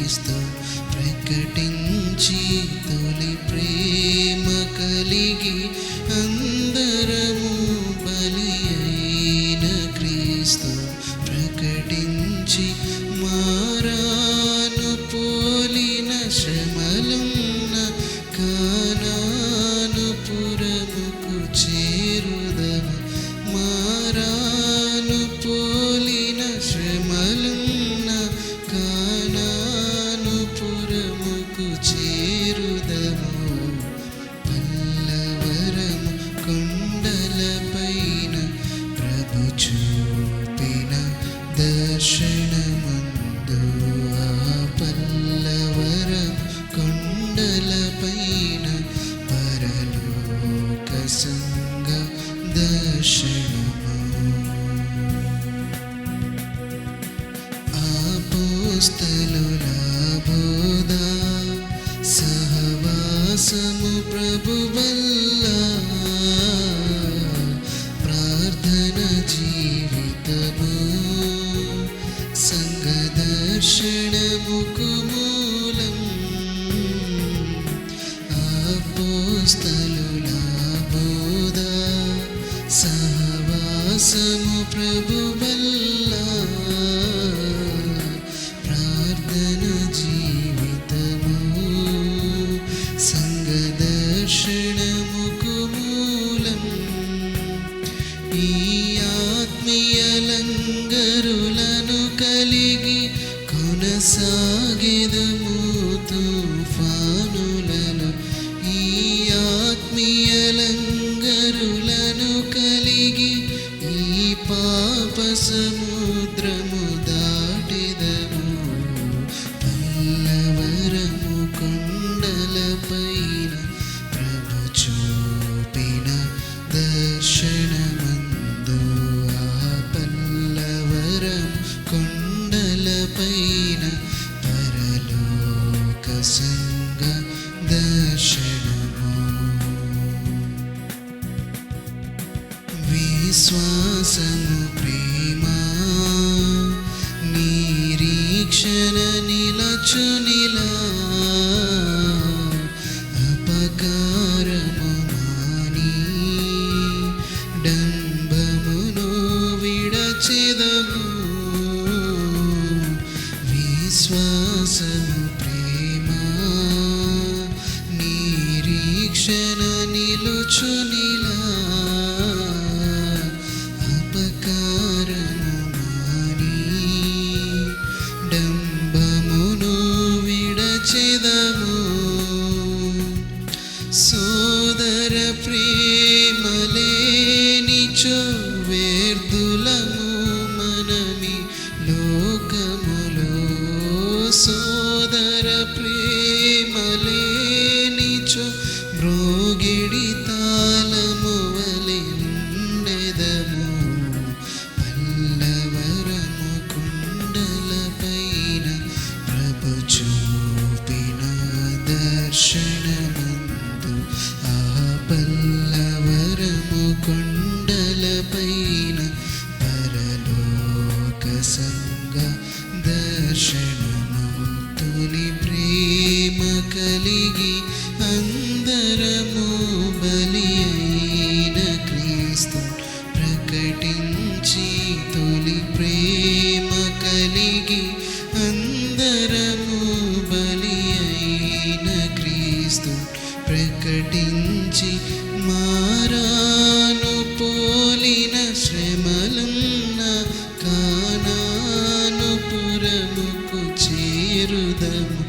క్రీస్తు ప్రకటించి తొలి ప్రేమ కలిగి అందరము బలి అయిన క్రీస్తు ప్రకటించి మారాను పోలిన శ్రమలున్న కానాను పురముకు చేరుదము. మారాను పోలిన శ్రమలున్న కానాను పురముకు చేరుదము. పల్లవరము కొండలపైన ప్రభు చూపిన దర్శనమందు ఆ పల్లవరం కొండలపైన పరలోక సంగ దర్శనము. అపోస్తలుల బోధ సహవాసము ప్రభు వల్ల ప్రార్థన జీవితము సంగ దర్శనముకు మూలం. అపోస్తలుల బోధ సహవాసము ప్రభు వల్ల ప్రార్థన జీవితము సంగ దర్శనముకు మూలం. ఈ ఆత్మీయ లంగరులను కలిగి కొనసాగెదము తుఫానులలో. ఈ ఆత్మీయ లంగరులను కలిగి ఈ పాప సముద్రము దాటెదము. పల్లవరము కొండలపైన ప్రభు చూపిన దర్శనమందు ఆ పల్లవరం కొండలపైన పరలోక సంగ దర్శనము. విశ్వాసము ప్రేమ నిరీక్షణ నిలచునిలా అపకారము మాని డంబమును విడచెదము. విశ్వాసము ప్రేమ నిరీక్షణ నిలుచునిలా అపకారము మాని డంబమును విడచెదము. సోదర ప్రేమలేనిచో వ్యర్థులము మనమి లోకములో. సోదర ప్రేమలేనిచో మ్రోగిడి తాళము వలె ఉండెదము. పల్లవరము కొండలపైన ప్రభు చూపిన దర్శనమందు ఆ పల్లవరము కొండలపైన పరలోక సంగ దర్శనము. తొలి ప్రేమ కలిగి అందరము బలి అయిన క్రీస్తు ప్రకటించి తొలి ప్రేమ కలిగి అందరము బలి అయిన క్రీస్తు ప్రకటించి మారాను పోలిన శ్రమలున్న కానాను పురముకు చేరుదము.